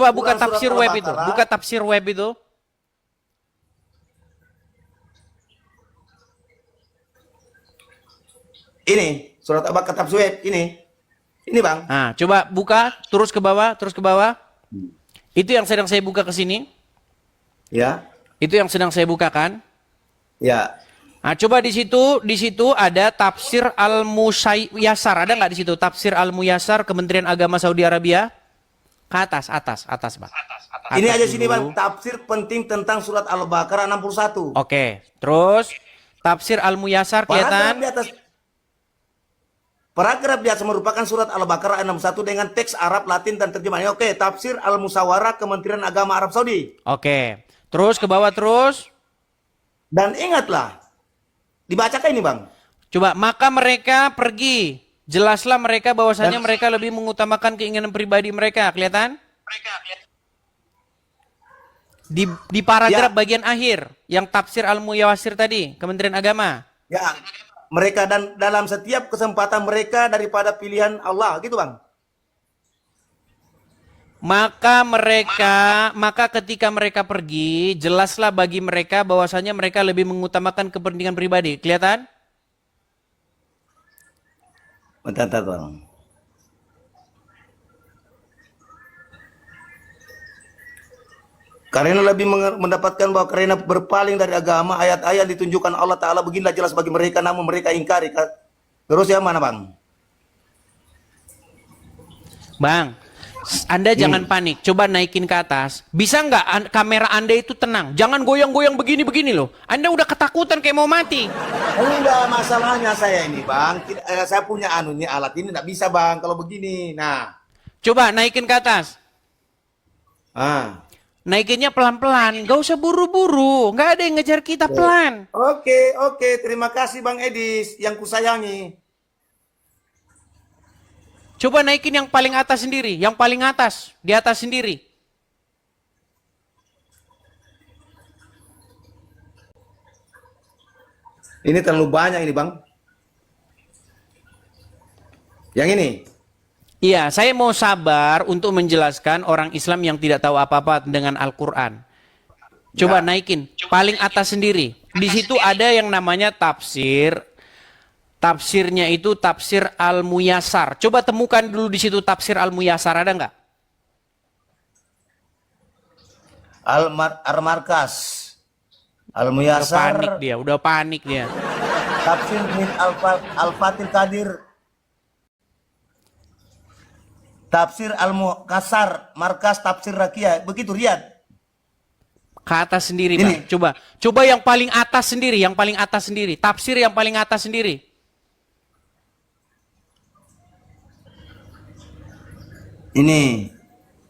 coba buka Bukan surat tafsir web itu. Al-Baqarah. Buka tafsir web itu. Ini surat Al-Baqarah tafsir web ini. Ini Bang. Nah, coba buka, terus ke bawah, terus ke bawah. Itu yang sedang saya buka ke sini. Ya. Itu yang sedang saya bukakan. Ya. Nah, coba di situ ada tafsir Al-Muyassar. Ada nggak di situ tafsir Al-Muyassar Kementerian Agama Saudi Arabia? Ke atas, Bang. Ini Atas aja sini dulu. Bang, tafsir penting tentang surat Al-Baqarah 61. Oke, terus tafsir Al-Muyassar kelihatan. Paragraf di atas merupakan surat Al-Baqarah 61 dengan teks Arab, Latin, dan terjemahannya. Oke, tafsir Al-Musawarah Kementerian Agama Arab Saudi. Oke, terus ke bawah terus. Dan ingatlah, dibacakan ini Bang. Coba, maka mereka pergi. Jelaslah mereka bahwasanya mereka lebih mengutamakan keinginan pribadi mereka. Kelihatan? Di paragraf Ya. bagian akhir yang tafsir Al-Muyassar tadi, Kementerian Agama. Ya, mereka dan dalam setiap kesempatan mereka daripada pilihan Allah, gitu Bang. Maka ketika mereka pergi, jelaslah bagi mereka bahwasanya mereka lebih mengutamakan kepentingan pribadi. Kelihatan? Bentar, Bang. Karena lebih mendapatkan bahwa karena berpaling dari agama, ayat-ayat ditunjukkan Allah Ta'ala beginilah jelas bagi mereka, namun mereka ingkari. Terus yang mana Bang? Bang, Anda jangan panik. Coba naikin ke atas. Bisa nggak kamera Anda itu tenang? Jangan goyang-goyang begini-begini loh. Anda udah ketakutan kayak mau mati. Enggak, masalahnya saya ini Bang. Saya punya anunya alat ini nggak bisa Bang kalau begini. Nah. Coba naikin ke atas. Naikinnya pelan-pelan. Gak usah buru-buru. Nggak ada yang ngejar kita pelan. Oke. Terima kasih Bang Edis yang kusayangi. Coba naikin yang paling atas sendiri. Yang paling atas. Di atas sendiri. Ini terlalu banyak ini Bang. Yang ini. Iya, saya mau sabar untuk menjelaskan orang Islam yang tidak tahu apa-apa dengan Al-Quran. Coba naikin. Paling atas sendiri. Di situ ada yang namanya tafsir. Tafsirnya itu tafsir Al-Muyassar. Coba temukan dulu di situ tafsir Al-Muyassar. Ada nggak? Al-Markas. Al-Muyassar. Udah panik dia. Tafsir min Al-Fatil Qadir. Tafsir Al-Muqassar, Markas Tafsir Rakyat. Begitu Riyad. Ke atas sendiri, Bang. Coba yang paling atas sendiri, Tafsir yang paling atas sendiri. Ini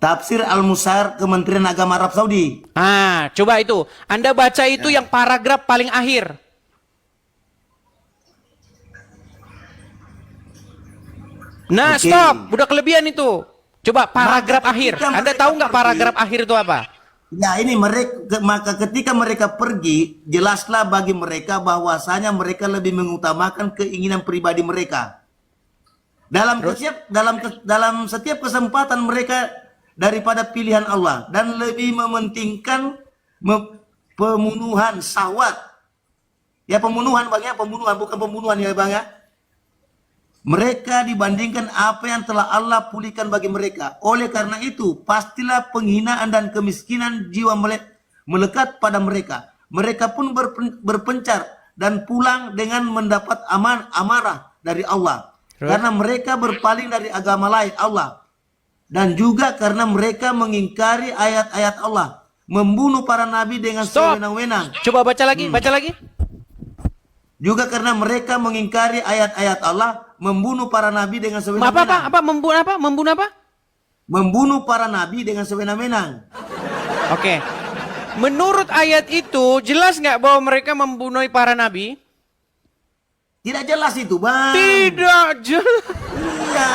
Tafsir Al-Musayyar Kementerian Agama Arab Saudi. Coba itu. Anda baca itu yang paragraf paling akhir. Nah, stop. Udah kelebihan itu. Coba paragraf akhir. Anda tahu nggak paragraf akhir itu apa? Ya, ini maka ketika mereka pergi, jelaslah bagi mereka bahwasanya mereka lebih mengutamakan keinginan pribadi mereka. Dalam setiap kesempatan mereka daripada pilihan Allah dan lebih mementingkan pembunuhan syahwat. Ya, pembunuhan Bang ya, pembunuhan bukan pembunuhan ya Bang ya. Mereka dibandingkan apa yang telah Allah pulihkan bagi mereka. Oleh karena itu, pastilah penghinaan dan kemiskinan jiwa melekat pada mereka. Mereka pun berpencar dan pulang dengan mendapat amarah dari Allah. Karena mereka berpaling dari agama lain Allah. Dan juga karena mereka mengingkari ayat-ayat Allah. Membunuh para nabi dengan sewenang-wenang. Coba baca lagi. Juga karena mereka mengingkari ayat-ayat Allah, membunuh para nabi dengan sewenang-wenang. Membunuh apa? Membunuh para nabi dengan sewenang-wenang. Oke. Menurut ayat itu, jelas nggak bahwa mereka membunuh para nabi? Tidak jelas itu, Bang. Tidak jelas. Iya.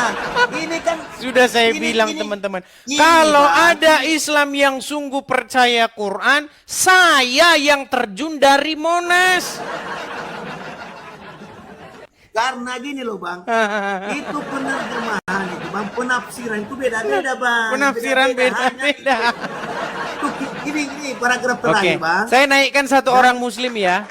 Ini kan sudah saya bilang teman-teman. Kalau ada Islam yang sungguh percaya Quran, saya yang terjun dari Monas. Karena gini loh bang, itu penerjemahan itu bang, penafsiran itu beda-beda bang. Penafsiran Hanya beda-beda. itu, ini paragraf Oke, terakhir bang. saya naikkan satu orang muslim ya.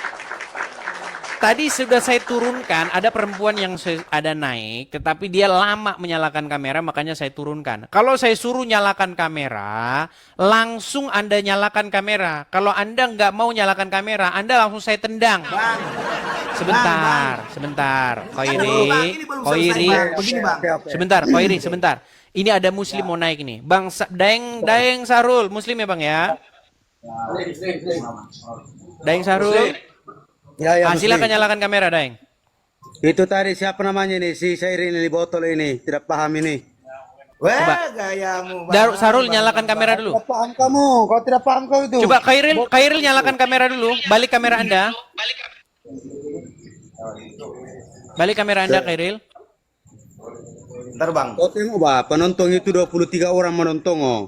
Tadi sudah saya turunkan, ada perempuan yang ada naik, tetapi dia lama menyalakan kamera, makanya saya turunkan. Kalau saya suruh nyalakan kamera, langsung Anda nyalakan kamera. Kalau Anda nggak mau nyalakan kamera, Anda langsung saya tendang. Bang, Sebentar. Bang, ini belum selesai, Bang. Begini bang. Sebentar. Ini ada muslim mau naik nih. Bang Daeng Sarul, muslim ya Bang ya? Daeng Sarul. Ya, Silakan nyalakan kamera, Daeng. itu tadi siapa namanya nih? Si Syairin ini botol ini, tidak paham ini. Wah, gayamu bang. Sarul nyalakan kamera dulu. Tidak paham kamu, kalau tidak paham kau itu. Coba Khairil nyalakan kamera dulu. Balik kamera Anda. Balik kamera Anda, Khairil. Ntar bang. Kau tengok bah, penonton itu 23 orang menonton oh.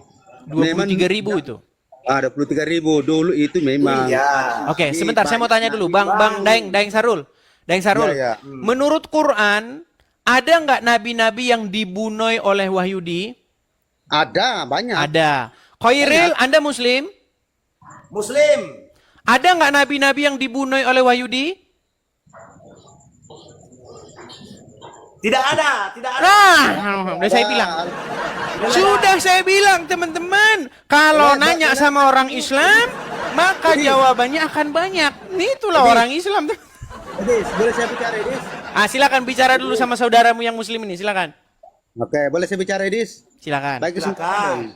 23.000 itu. 23.000 dulu itu memang. Iya. Oke, sebentar saya mau tanya dulu, Bang Daeng Sarul. Ya. Menurut Quran, ada nggak nabi-nabi yang dibunuh oleh Wahyudi? Ada, banyak. Ada. Khairil, Anda muslim? Muslim. Ada nggak nabi-nabi yang dibunuh oleh Wahyudi? Tidak ada. Nah, sudah saya bilang teman-teman, kalau nanya sama orang Islam, maka jawabannya akan banyak. Itulah orang Islam. Edis, boleh saya bicara Edis? Silakan bicara dulu sama saudaramu yang muslim ini, silakan. Oke, boleh saya bicara Edis? Silakan. Baik, Silakan.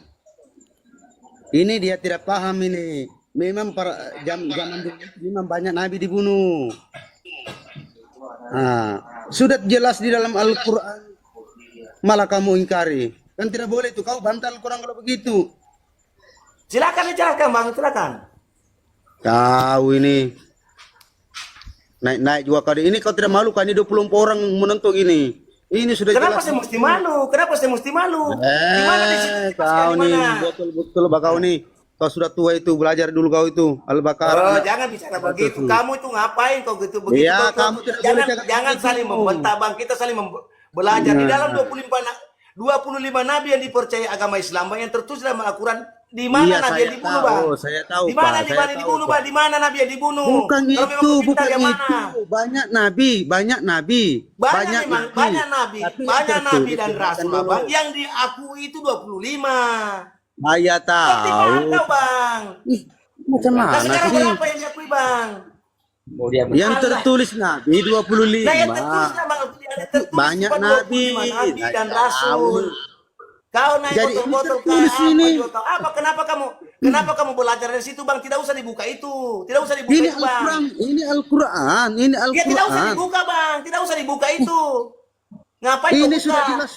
ini dia tidak paham ini. Memang para zaman dulu memang banyak nabi dibunuh. Nah, sudah jelas di dalam Al-Quran, malah kamu ingkari. Kan tidak boleh itu, kau bantah Al-Quran kalau begitu. Silakan dijelaskan bang, silakan. Kau ini naik juga kali ini, kau tidak malu kan? Ini 24 orang menonton ini. Ini sudah Kenapa jelas. saya mesti malu? Di mana di situ? Kau Di nih mana? betul kau nih. Kau sudah tua itu, belajar dulu kau itu Al-Baqarah. Oh, jangan bicara begitu. Kamu itu ngapain kau gitu begitu? Iya, Kau- kamu tidak boleh cakap jangan begitu. saling membentak bang. Kita saling belajar di dalam 25 nabi yang dipercaya agama Islam bang, yang tertulis dalam Al-Quran. Di mana Iya, nabi saya yang dibunuh tahu, bang? saya tahu, Di mana Pak, di saya mana tahu, dibunuh Pak. bang? Di mana nabi yang dibunuh? Bukan Kalau itu, memang bukan benar, yang mana? itu. Banyak nabi. Banyak nabi Tapi tertulis dan di rasul Quran bang. dulu. Yang diakui itu 25. Saya Seperti tahu. mana bang? Ih, macam Nah mana sekarang sih? berapa yang diakui bang? Yang tertulis nabi 25. Nah yang tertulisnya bang, yang tertulis Banyak cuma nabi. 25 nabi dan Saya rasul. tahu. Kau naik Jadi ini botol-botol tertulis kayak ini. apa juga kau? Apa? Kenapa kamu belajar dari situ bang? Tidak usah dibuka itu. Tidak usah dibuka Ini itu bang. Al-Quran, ini Al-Quran, ini Ya tidak usah Al-Quran. dibuka bang. Tidak usah dibuka itu. Ngapain kau Ini buka? sudah jelas.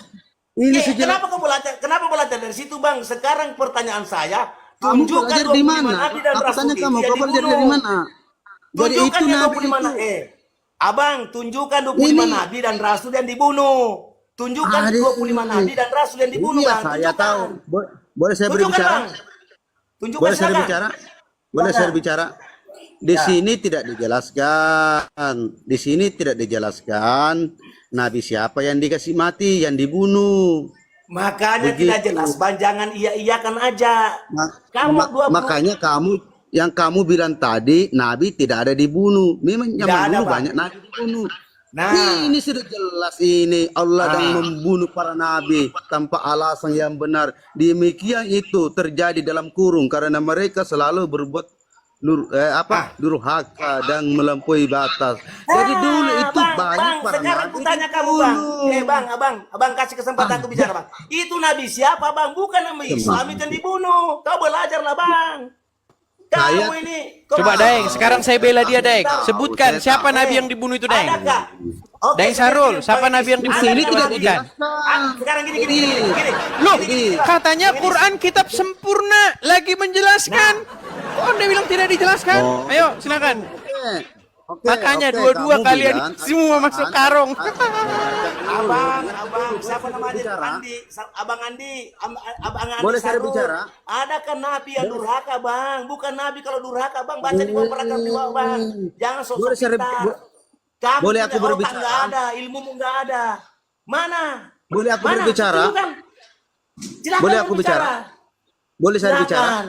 Ini sudah jelas. Kenapa belajar dari situ bang? Sekarang pertanyaan saya, Kamu tunjukkan belajar di 25 mana? nabi dan Aku rasul tanya itu kamu, yang kau belajar dibunuh. dari mana? Jadi Tunjukkan itu yang nabi 25 itu. Abang, tunjukkan 25 Ini- nabi dan rasul yang dibunuh. Tunjukkan Aduh. 25 nabi dan rasul yang dibunuh, Iya, bang. saya Tunjukkan. tahu. Boleh saya Tunjukkan, berbicara? bang. Tunjukkan, Boleh saya silakan. berbicara? Boleh saya berbicara? Di sini tidak dijelaskan. Di sini tidak dijelaskan nabi siapa yang dikasih mati, yang dibunuh. Makanya Begitu. tidak jelas, bang. Jangan iya-iyakan aja. Ma- Kamu 20 makanya yang kamu bilang tadi nabi tidak ada dibunuh. Memang Tidak zaman ada, dulu Bang. banyak nabi dibunuh. Nah. Ini sudah jelas ini Allah yang membunuh para nabi tanpa alasan yang benar. Demikian itu terjadi dalam kurung karena mereka selalu berbuat durhaka dan melampaui batas. Jadi dulu itu banyak para sekarang nabi aku tanya kamu bang. dibunuh. Abang kasih kesempatan aku bicara bang. Itu nabi siapa bang? Bukan nabi Islam itu yang dibunuh. Kau belajarlah bang. Kamu ini. Coba Daeng, sekarang saya bela dia Daeng. Sebutkan Saya siapa nabi yang dibunuh itu Daeng. Adakah? Oke, Daeng Sarul, sekarang siapa gini, nabi yang dibunuh? Ini Coba tidak sebutkan. Sekarang gini. Loh, Gini, katanya gini. Quran kitab sempurna lagi menjelaskan. Kok Anda bilang tidak dijelaskan? Oh. Ayo, silakan. Oke, Makanya oke, dua-dua kamu kalian bilang semua masuk karung. Abang, siapa namanya? Andi, Abang Andi, Abang Andi. Boleh saya Sarul. bicara? Adakah nabi yang durhaka, bang? Bukan nabi kalau durhaka, bang. Baca di bawah paragraf di bawah, bang. Jangan sosok Boleh saya pintar. Kamu Boleh punya aku otak berbicara? nggak ada, ilmumu nggak ada. Mana? Boleh aku Mana? berbicara? Tunjukkan. Silakan Boleh aku berbicara. Boleh saya bicara? Silakan.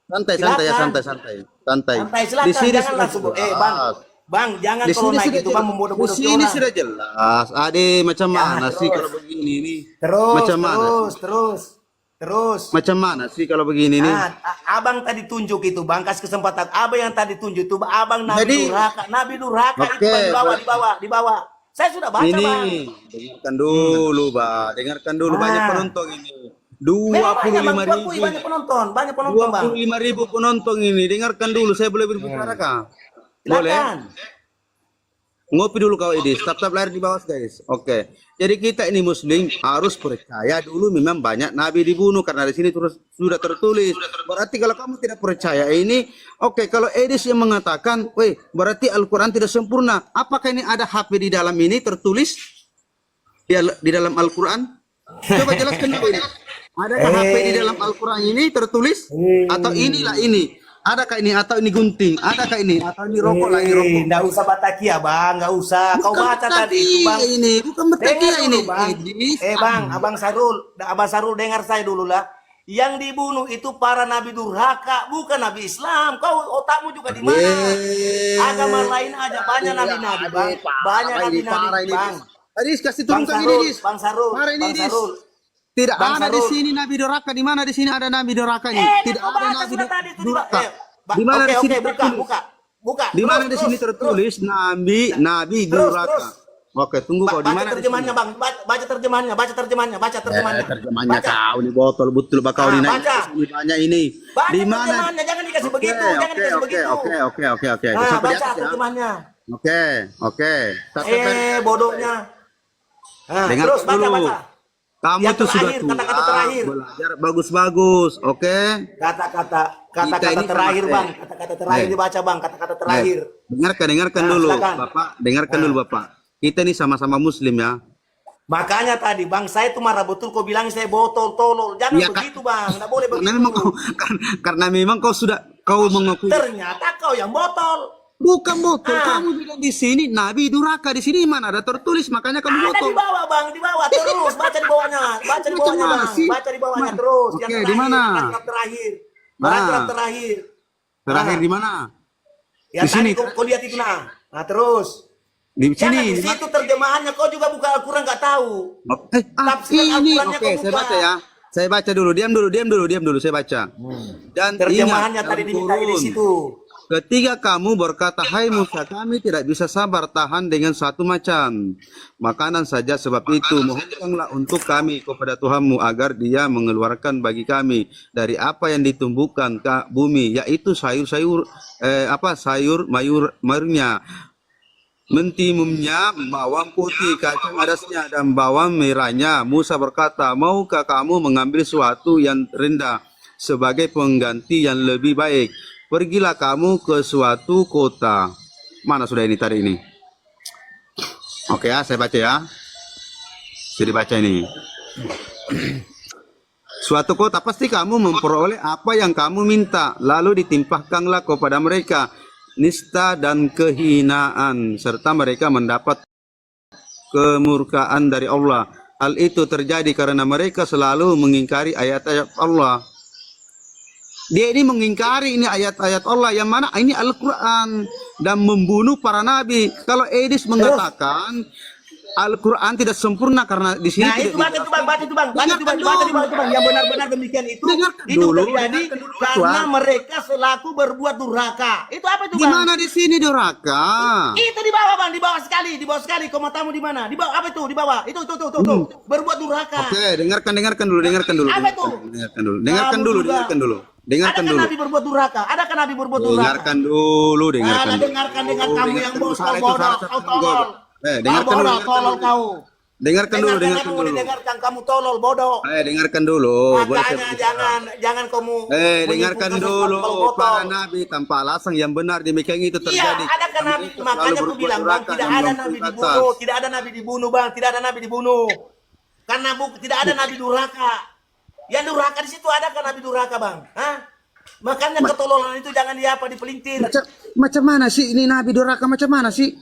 Santai, santai ya, Silakan. santai, santai, santai. Santai, Di silakan. sini Jangan sudah langsung. Bang. jelas. Bang, jangan Di kalau sini naik sudah itu bang jelas. Di membodoh-bodoh sini orang. sudah jelas. Ade, macam Ya, mana sih terus. kalau begini nih? Terus, Macam mana sih? terus. Macam mana sih kalau begini nih? Abang tadi tunjuk itu, bang kasih kesempatan. Abang yang tadi tunjuk itu, abang Jadi- Nabi Durhaka itu Oke, bang, di bawah. Saya sudah baca Ini bang. dengarkan dulu, Pak. Dengarkan dulu, banyak Ah. penonton ini. Memang banyak bang, 25.000. kuakui banyak penonton bang. 25.000 penonton ini. Dengarkan dulu, saya boleh berbicara kah? Boleh? Silakan. Ngopi dulu kau Idis, tap-tap layar di bawah guys. Oke. Jadi kita ini muslim harus percaya dulu memang banyak nabi dibunuh karena di sini terus sudah tertulis. Berarti kalau kamu tidak percaya ini, oke, kalau Idis yang mengatakan, "Weh, berarti Al-Qur'an tidak sempurna." Apakah ini ada HP di dalam ini tertulis di dalam Al-Qur'an? Coba jelaskan dulu ini. Adakah HP di dalam Al-Qur'an ini tertulis atau inilah ini? Adakah ini atau ini gunting? Adakah ini atau ini rokok lagi rokok? Nggak usah batakia bang, nggak usah. Kau Bukan baca tadi itu bang. ini, bukan Dengar bertakia dulu ini. bang. Idis. Bang, Abang Sarul dengar saya dulu lah. Yang dibunuh itu para nabi durhaka, bukan nabi Islam. Kau otakmu juga di mana? Agama lain aja banyak nabi-nabi bang. Banyak nabi-nabi bang. Idis kasih Bang turunkan ini, Sarul, Idis. Bang Sarul, Mari ini, Bang Idis. Sarul. Tidak Bang ada di Sarul. sini nabi doraka. Di mana di sini ada nabi dorakanya? Tidak kau ada baca nabi sudah tadi itu doraka. Bang, Di mana di sini buka. tertulis? Buka. Di mana Terus, di sini terus, tertulis nabi Terus, doraka? terus. Oke, tunggu kau di Baca mana di terjemahannya sini? bang, baca terjemahannya. Terjemahnya Baca. kau ini botol betul bakau ini naik baca. ini banyak ini. Baca Di mana? terjemahannya, jangan dikasih begitu, jangan dikasih begitu. Oke. Nah, Sampai di baca atas ya. terjemahannya. Oke. Sampai- Bodohnya. Nah, Dengar terus baca. dulu. Kamu Yang itu sudah terakhir, tua, kata-kata terakhir. belajar bagus-bagus, oke? Kata-kata Kita ini terakhir sama, bang, kata-kata terakhir dibaca bang, kata-kata terakhir. Dengarkan Nah, dulu, silakan. Bapak. Dengarkan dulu, Bapak. Kita ini sama-sama Muslim ya. Makanya tadi bang, saya tuh marah betul kau bilang saya botol, tolol. Jangan Iya, begitu bang, nggak boleh Karena begitu. memang karena memang kau mengakui. Ternyata kau yang botol. Bukan botol, Ah. kamu bilang di sini Nabi duraka, di sini mana ada tertulis, makanya kamu Ada botol. di bawah bang, di bawah terus baca di bawahnya, Macam mana bang, sih? baca di bawahnya terus. Oke, Yang di terakhir, mana? paragraf terakhir, Nah. paragraf terakhir. Terakhir Ah. di mana? Yang Di sini. tadi kau lihat itu nah terus. Di Jangan sini. di situ terjemahannya kau juga buka Al-Quran nggak tahu. Tafsiran Ini Al-Qurannya oke, kau saya buka. baca ya. Saya baca dulu, diam dulu, saya baca. Dan Terjemahannya ingat, tadi diminta di Al-Qur'an. situ. Ketika kamu berkata, "Hai Musa, kami tidak bisa sabar tahan dengan satu macam makanan saja, sebab itu mohonkanlah untuk kami kepada Tuhanmu agar Dia mengeluarkan bagi kami dari apa yang ditumbuhkan ke bumi, yaitu sayur-sayur mayurnya, mentimumnya, bawang putih, kacang adasnya, dan bawang merahnya." Musa berkata, "Maukah kamu mengambil sesuatu yang rendah sebagai pengganti yang lebih baik? Pergilah kamu ke suatu kota." Mana sudah ini tadi ini? Oke ya, saya baca ya. Jadi baca ini. Suatu kota pasti kamu memperoleh apa yang kamu minta, lalu ditimpahkanlah kepada mereka nista dan kehinaan, serta mereka mendapat kemurkaan dari Allah. Hal itu terjadi karena mereka selalu mengingkari ayat-ayat Allah. Dia ini mengingkari ini ayat-ayat Allah yang mana ini Al-Quran dan membunuh para nabi. Kalau Edis mengatakan Al-Quran tidak sempurna karena di sini Nah tidak itu baca itu bang, Dengarkan yang benar-benar demikian itu. Dengarkan Itu dulu, terjadi dengarkan dulu, karena Tuan. mereka selaku berbuat durhaka. Itu apa itu Di bang? mana di sini durhaka? Itu di bawah bang, di bawah sekali. Kau mau tamu di mana? Di bawah apa itu? Di bawah. Itu. Berbuat durhaka. Oke, dengarkan dulu. Apa itu? Dengarkan dulu. Adakah Nabi berbuat durhaka? Adakah Nabi berbuat durhaka? Dengarkan dulu. Dengarkan kamu yang bosol bodoh, kau tolol. Dengarkan dulu. Tolol kau. Dengarkan dulu. Kamu didengarkan, kamu tolol bodoh. Dengarkan dulu. Makanya jangan kamu Dengarkan menyimpulkan dulu. sesuatu kalau Para botol. nabi tanpa alasan yang benar demikian itu Iya, terjadi. adakah Nabi? Mereka Makanya selalu aku berbuat bilang bang, durhaka tidak dan ada melampaui Nabi batas. dibunuh, tidak ada Nabi dibunuh bang, tidak ada Nabi dibunuh. Karena tidak ada Nabi durhaka. Yang durhaka di situ adakah Nabi durhaka bang? Hah? Makanya ketololan itu jangan dipelintir. Macam mana sih ini nabi durhaka macam mana sih?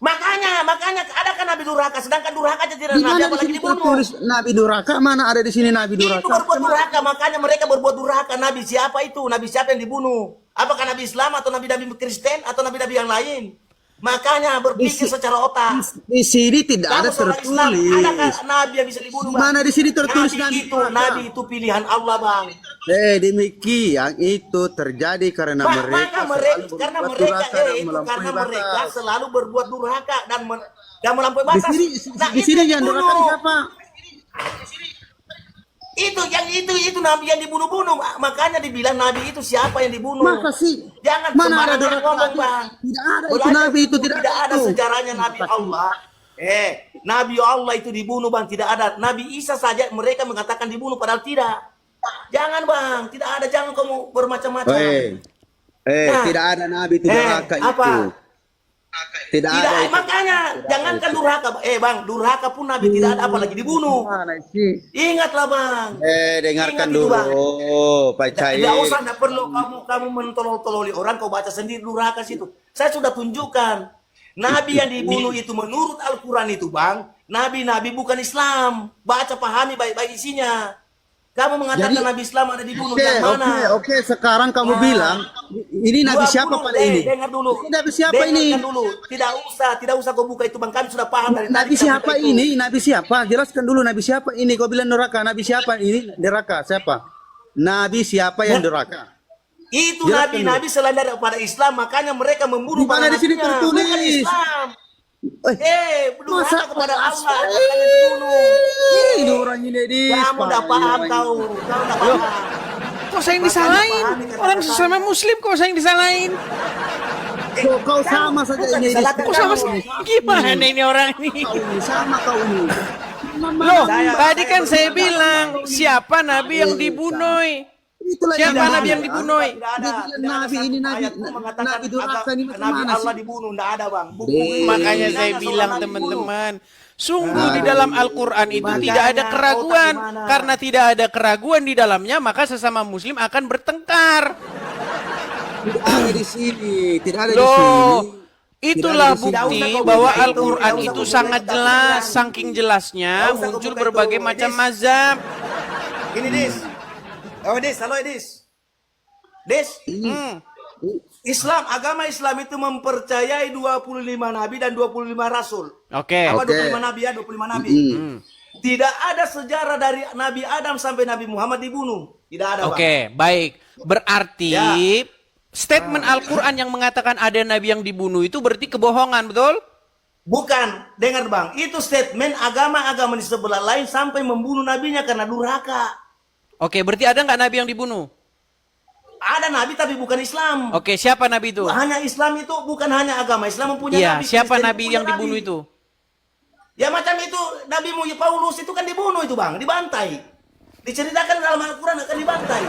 Makanya makanya ada kan Nabi durhaka, sedangkan durhaka aja tidak Di Nabi mana di apalagi sini dibunuh. tertulis Nabi durhaka? Mana ada di sini Nabi Itu durhaka? berbuat durhaka, makanya mereka berbuat durhaka. Nabi siapa itu? Nabi siapa yang dibunuh? Apakah Nabi Islam atau Nabi-Nabi Kristen atau Nabi-Nabi yang lain? Makanya berpikir secara otak. Di sini tidak ada Kamu seorang Islam, tertulis. adakah Nabi yang bisa dibunuh, Bang? Mana di sini tertulis Nabi durhaka? Nabi itu pilihan Allah, Bang. Demikian itu terjadi karena Maka mereka selalu karena berbuat mereka durhaka dan itu melampaui karena mereka batas. selalu berbuat durhaka dan melampaui Di batas. sini Nah, di itu sini yang dibunuh. durhaka siapa? Itu Nabi yang dibunuh-bunuh. Makanya dibilang Nabi itu siapa yang dibunuh. Masa sih? Jangan Mana ada sembarangan durhaka ngomong, lagi? Bang. Tidak ada itu Belajar Nabi itu dulu, tidak ada itu. sejarahnya Nabi Allah. Nabi Allah itu dibunuh, Bang, tidak ada. Nabi Isa saja mereka mengatakan dibunuh padahal tidak. Jangan, Bang, tidak ada, jangan kamu bermacam-macam. Nah, Tidak ada Nabi itu durhaka apa? itu. Tidak ada Tidak, itu. makanya jangankan durhaka, Bang, durhaka pun Nabi tidak ada apalagi dibunuh. Mana sih? Ingatlah, Bang. Dengarkan Ingat itu, dulu, Bang. Pak Cair. Tidak usah, tidak perlu kamu mentolol-tololi orang, kau baca sendiri durhaka situ. Saya sudah tunjukkan. Nabi yang dibunuh itu menurut Al-Quran itu, Bang, Nabi-Nabi bukan Islam. Baca, pahami baik-baik isinya. Kamu mengatakan Jadi, Nabi Islam ada dibunuh, Oke, yang mana? oke. Sekarang kamu bilang ini Nabi siapa pada ini? Dengar dulu. Ini Nabi siapa ini? Dengarkan dulu. Tidak usah kau buka itu, Bang. Kami sudah paham dari Nabi tadi kita siapa buka itu. ini? Nabi siapa? Jelaskan dulu Nabi siapa ini. Kau bilang neraka. Nabi siapa ini? Neraka siapa? Nabi siapa yang neraka? Itu Jelaskan nabi-nabi selain daripada Islam, makanya mereka membunuh Di mana para di sini nabinya. tertulis? Bukan Islam. Masa Durhaka kepada Allah, makanya dibunuh. ini orang ini di. Kamu udah paham kau udah paham. Kok saya yang disalahin? Orang sesama muslim kok saya yang disalahin? Kau sama saja bukan ini. disalahkan Kok sama kamu. gimana ini orang ini? Kau ini sama kau ini. Loh, Saya- tadi kan saya saya bilang siapa nabi yang dibunuh? Itulah Siapa yang nabi yang ada. dibunuh? Tidak ada, Dia bilang tidak ada Nabi satu ini, Nabi- ayat pun mengatakan Nabi durhaka ini macam Nabi mana Allah sih? dibunuh, tidak ada, Bang. Makanya saya Mana bilang seorang Nabi teman-teman, sungguh di dalam Al-Quran itu Makanya tidak ada keraguan. otak gimana? Karena tidak ada keraguan di dalamnya, maka sesama muslim akan bertengkar. Tidak ada di sini. Tidak ada di sini. Loh, itulah Tidak ada di sini. bukti Tidak usah kau bahwa buka itu, Al-Quran tidak usah itu kau buka sangat itu, jelas. tapi Saking jelasnya Tidak usah kau muncul buka itu. berbagai macam Dis. mazhab. Ini Dis. Oh Dis, halo Dis. Dis, Islam, agama Islam itu mempercayai 25 nabi dan 25 rasul. Oke. Apa Oke. 25 nabi ya? 25 nabi. Tidak ada sejarah dari Nabi Adam sampai Nabi Muhammad dibunuh. Tidak ada, Bang. Oke, baik. Berarti Ya. statement Al-Quran yang mengatakan ada nabi yang dibunuh itu berarti kebohongan, betul? Bukan, dengar Bang, itu statement agama-agama di sebelah lain sampai membunuh nabinya karena durhaka. Oke, berarti ada nggak nabi yang dibunuh? Ada nabi tapi bukan Islam. Oke, siapa nabi itu? Hanya Islam itu bukan hanya agama Islam mempunyai Iya, nabi. siapa Kristen nabi mempunyai yang dibunuh nabi. itu? Ya macam itu Nabi Paulus itu kan dibunuh itu, Bang, dibantai. Diceritakan dalam Al-Quran akan dibantai.